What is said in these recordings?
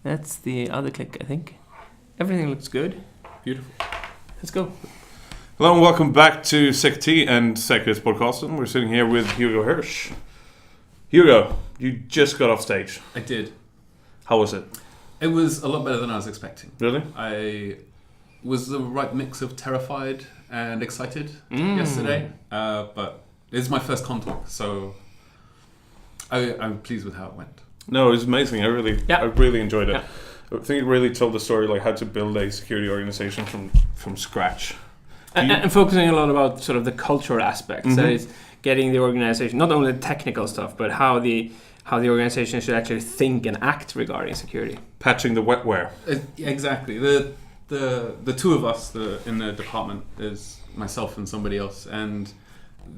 That's the other click, I think. Everything looks good. Beautiful. Let's go. Hello and welcome back to Säkerhet and Säkerhetspodcasten. We're sitting here with Hugo Hirsh. Hugo, you just got off stage. I did. How was it? It was a lot better than I was expecting. Really? I was the right mix of terrified and excited yesterday, but it's my first con talk, so I'm pleased with how it went. No, it was amazing. I really enjoyed it. Yeah. I think it really told the story, like how to build a security organization from scratch. And focusing a lot about sort of the cultural aspects. Mm-hmm. So it's getting the organization, not only the technical stuff, but how the organization should actually think and act regarding security. Patching the wetware. Exactly. The two of us in the department is myself and somebody else, and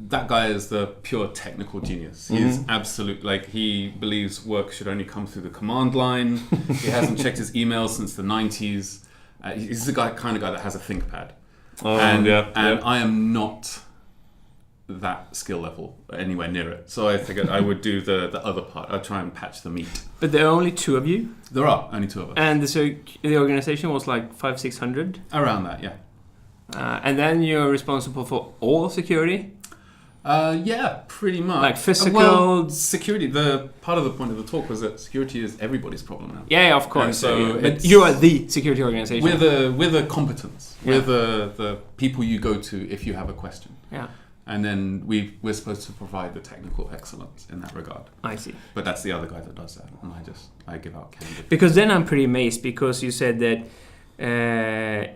that guy is the pure technical genius. He's absolute, like, he believes work should only come through the command line. He hasn't checked his emails since the 90s. He's the kind of guy that has a ThinkPad. And I am not that skill level anywhere near it. So I figured I would do the other part. I'd try and patch the meat. But there are only two of you? There are only two of us. And the organization was like 500-600? Around that, yeah. And then you're responsible for all security? Yeah, pretty much. Like physical... Well, security, the part of the point of the talk was that security is everybody's problem now. Yeah, of course. But you are the security organization. We're the competence. Yeah. We're the people you go to if you have a question. Yeah. And then we're supposed to provide the technical excellence in that regard. I see. But that's the other guy that does that, and I give out candy. Because then I'm pretty amazed, because you said that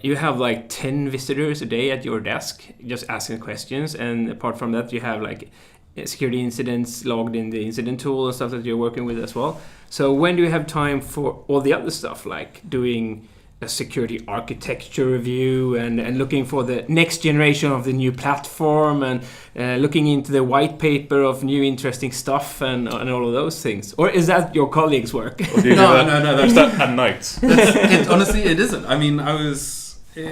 you have like 10 visitors a day at your desk just asking questions, and apart from that you have like security incidents logged in the incident tool and stuff that you're working with as well. So when do you have time for all the other stuff, like doing a security architecture review and looking for the next generation of the new platform and looking into the white paper of new interesting stuff and all of those things? Or is that your colleagues' work? No. That's that at night. Honestly, it isn't. I mean,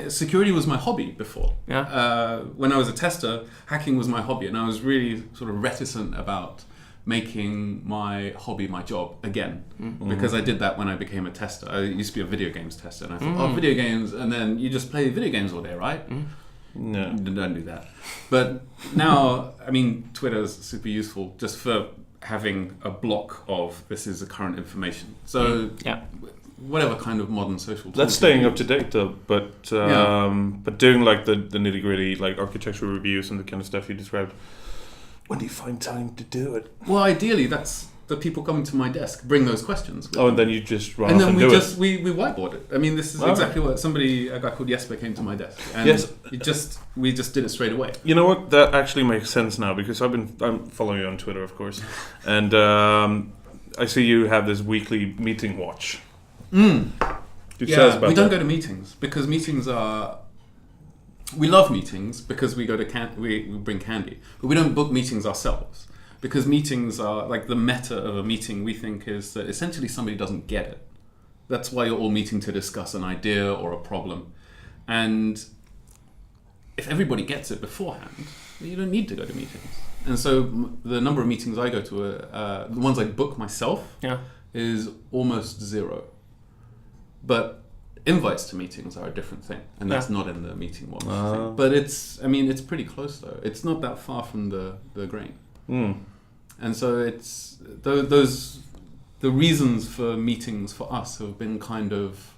security was my hobby before. Yeah. When I was a tester, hacking was my hobby, and I was really sort of reticent about making my hobby my job again, because I did that when I became a tester. I used to be a video games tester, and I thought, video games, and then you just play video games all day, right? No, don't do that. But now, I mean, Twitter is super useful just for having a block of this is the current information. So whatever kind of modern social that's staying up to date though, but doing like the nitty gritty, like architectural reviews and the kind of stuff you described, when do you find time to do it? Well, ideally, that's the people coming to my desk bring those questions. And then you just run and off then and we whiteboard it. I mean, this is exactly what a guy called Jesper came to my desk, and we just did it straight away. You know what? That actually makes sense now, because I'm following you on Twitter, of course, and I see you have this weekly meeting watch. We don't go to meetings because meetings are. We love meetings because we go to we bring candy, but we don't book meetings ourselves, because meetings are like the meta of a meeting. We think is that essentially somebody doesn't get it. That's why you're all meeting to discuss an idea or a problem, and if everybody gets it beforehand, you don't need to go to meetings. And so the number of meetings I go to, the ones I book myself, is almost zero. But invites to meetings are a different thing, and that's not in the meeting watch thing. But it's pretty close though. It's not that far from the grain. And so it's the reasons for meetings for us have been kind of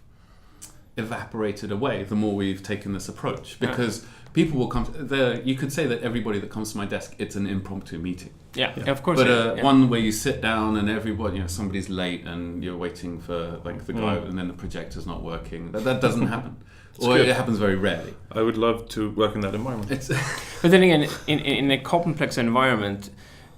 evaporated away the more we've taken this approach, because people will come you could say that everybody that comes to my desk, it's an impromptu meeting. Of course. But one where you sit down and everybody, somebody's late and you're waiting for like the guy, and then the projector's not working. That doesn't happen. Or it happens very rarely. I would love to work in that environment. But then again, in a complex environment,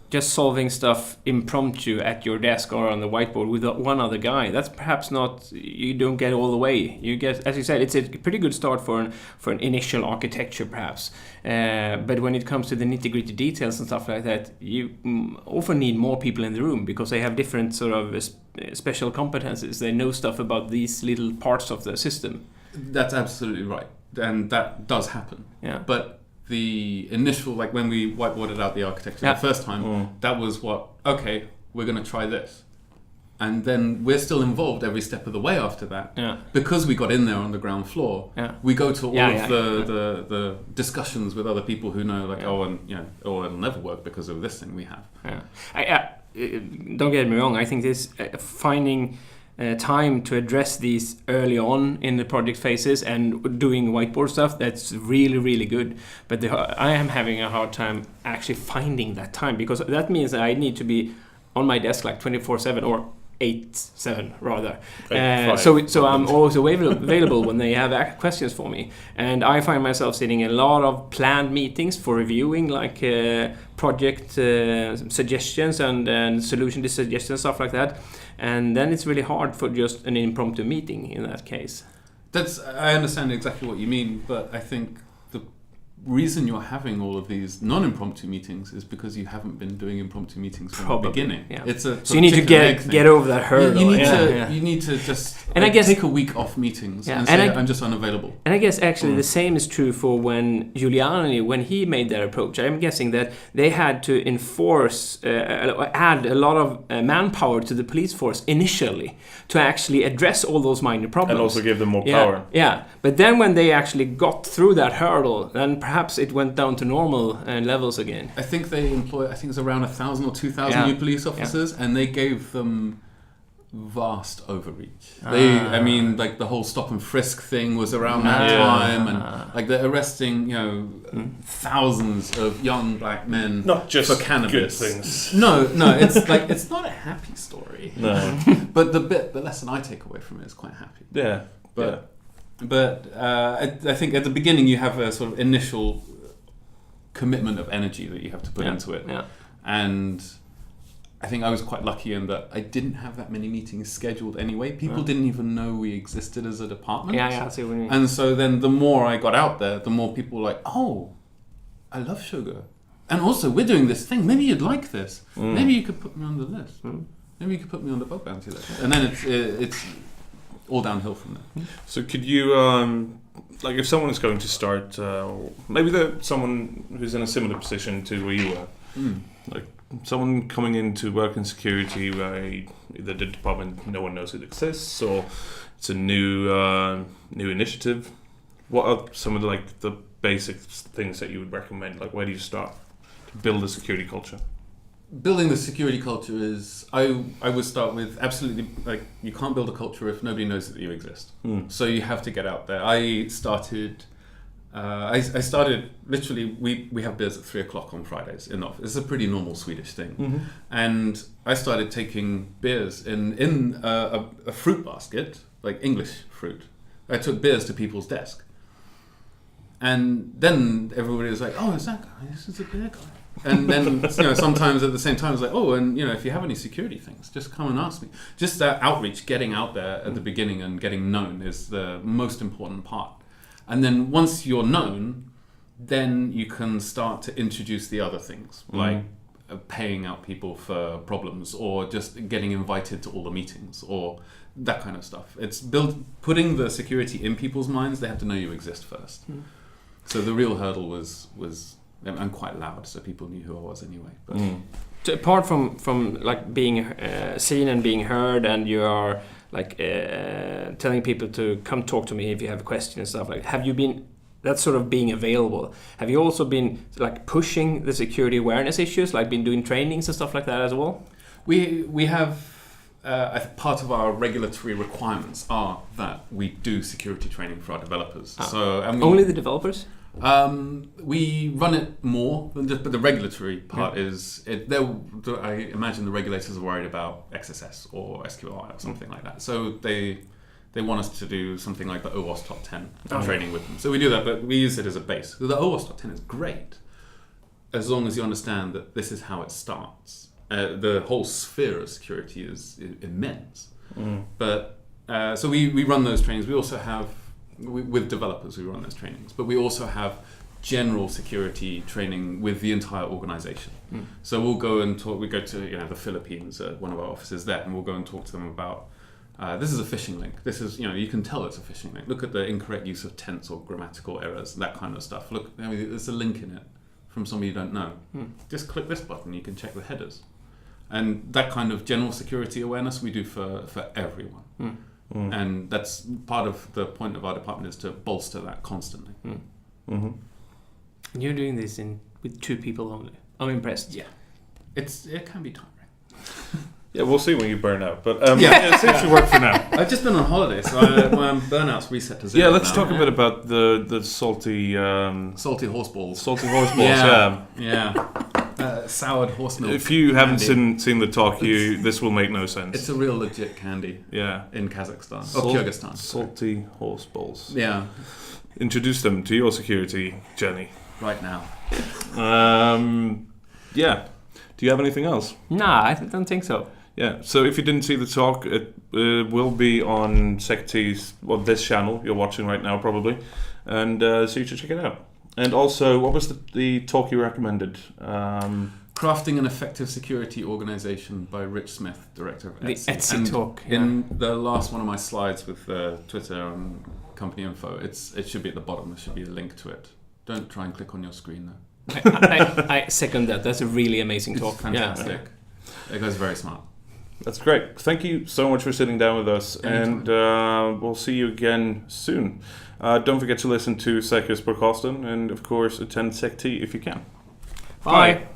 just solving stuff impromptu at your desk or on the whiteboard with one other guy, that's perhaps not, you don't get all the way. You get, as you said, it's a pretty good start for an initial architecture perhaps. But when it comes to the nitty-gritty details and stuff like that, you often need more people in the room, because they have different sort of special competences. They know stuff about these little parts of the system. That's absolutely right. And that does happen. Yeah. But the initial, like when we whiteboarded out the architecture the first time, that was we're going to try this. and then we're still involved every step of the way after that. Yeah. Because we got in there on the ground floor, we go to all of the discussions with other people who know, like, it'll never work because of this thing we have. Don't get me wrong. I think this finding time to address these early on in the project phases and doing whiteboard stuff, that's really, really good. But I am having a hard time actually finding that time, because that means that I need to be on my desk like 24/7 or 8/7 rather. So I'm always available when they have questions for me. And I find myself sitting in a lot of planned meetings for reviewing like project suggestions and solution suggestions, stuff like that. And then it's really hard for just an impromptu meeting in that case. I understand exactly what you mean, but I think the reason you're having all of these non-impromptu meetings is because you haven't been doing impromptu meetings from the beginning. Yeah. It's so you need to get over that hurdle. You need to just take a week off meetings and say, I'm just unavailable. And I guess actually the same is true for when Giuliani, when he made that approach. I'm guessing that they had to add a lot of manpower to the police force initially to actually address all those minor problems. And also give them more power. Yeah, but then when they actually got through that hurdle, then perhaps it went down to normal levels again. I think they employ, it's around 1,000 or 2,000 new police officers, and they gave them vast overreach. Like the whole stop and frisk thing was around that time, and like they're arresting, thousands of young black men, not just for cannabis. Good things. No, it's not a happy story. No, but the lesson I take away from it is quite happy. Yeah, But I think at the beginning you have a sort of initial commitment of energy that you have to put into it. Yeah. And I think I was quite lucky in that I didn't have that many meetings scheduled anyway. People didn't even know we existed as a department. I see what you mean. And so then the more I got out there, the more people were like, oh, I love sugar. And also, we're doing this thing. Maybe you'd like this. Maybe you could put me on the list. Maybe you could put me on the bug bounty list. And then it's all downhill from there. So could you, like if someone is going to start, maybe someone who's in a similar position to where you were, like someone coming in to work in security where either the department, no one knows it exists, or it's a new initiative, what are some of the basic things that you would recommend? Like where do you start to build a security culture? Building the security culture is, I would start with absolutely, like, you can't build a culture if nobody knows that you exist. So you have to get out there. I started literally, we have beers at 3:00 on Fridays in the office. It's a pretty normal Swedish thing. And I started taking beers in a fruit basket, like English fruit. I took beers to people's desk. And then everybody was like, oh, is that guy? This is a beer guy. And then, sometimes at the same time, it's like, oh, and, if you have any security things, just come and ask me. Just that outreach, getting out there at the beginning and getting known is the most important part. And then once you're known, then you can start to introduce the other things, like paying out people for problems or just getting invited to all the meetings or that kind of stuff. It's putting the security in people's minds. They have to know you exist first. So the real hurdle was I'm quite loud, so people knew who I was anyway. But so apart from like being seen and being heard, and you are like telling people to come talk to me if you have a question and stuff, like, have you been, that's sort of being available, have you also been like pushing the security awareness issues, like been doing trainings and stuff like that as well? We have part of our regulatory requirements are that we do security training for our developers. So only the developers? We run it more, but the regulatory part is I imagine the regulators are worried about XSS or SQLI or something like that. So they want us to do something like the OWASP Top 10 training with them. So we do that, but we use it as a base. The OWASP Top 10 is great, as long as you understand that this is how it starts. The whole sphere of security is immense. But so we run those trainings. We also have, with developers, we run those trainings, but we also have general security training with the entire organization. So we'll go and talk. We go to the Philippines, one of our offices there, and we'll go and talk to them about this is a phishing link. This is you can tell it's a phishing link. Look at the incorrect use of tense or grammatical errors, that kind of stuff. Look, there's a link in it from somebody you don't know. Just click this button. You can check the headers. And that kind of general security awareness we do for everyone. And that's part of the point of our department, is to bolster that constantly. And you're doing this with 2 people only. I'm impressed. Yeah. It can be tiring. Yeah, we'll see when you burn out. But it seems to work for now. I've just been on holiday, so my burnout's reset to 0. Yeah, let's talk a bit about the salty... salty horse balls. Salty horse balls, yeah. Soured horse milk. If you haven't candy. seen the talk, this will make no sense. It's a real legit candy. Yeah. In Kazakhstan. Kyrgyzstan. Salty horse balls. Yeah. Introduce them to your security, Jenny. Right now. Yeah. Do you have anything else? Nah, I don't think so. Yeah, so if you didn't see the talk, it will be on SecT's, this channel you're watching right now probably, and so you should check it out. And also, what was the talk you recommended? Crafting an Effective Security Organization by Rich Smith, director of Etsy. The Etsy and talk. In the last one of my slides with Twitter and company info, it should be at the bottom. There should be a link to it. Don't try and click on your screen though. I second that. That's a really amazing talk. It's fantastic. Yeah. It goes very smart. That's great. Thank you so much for sitting down with us. Anytime. And we'll see you again soon. Don't forget to listen to Säkerhetspodcasten and, of course, attend SecT if you can. Bye.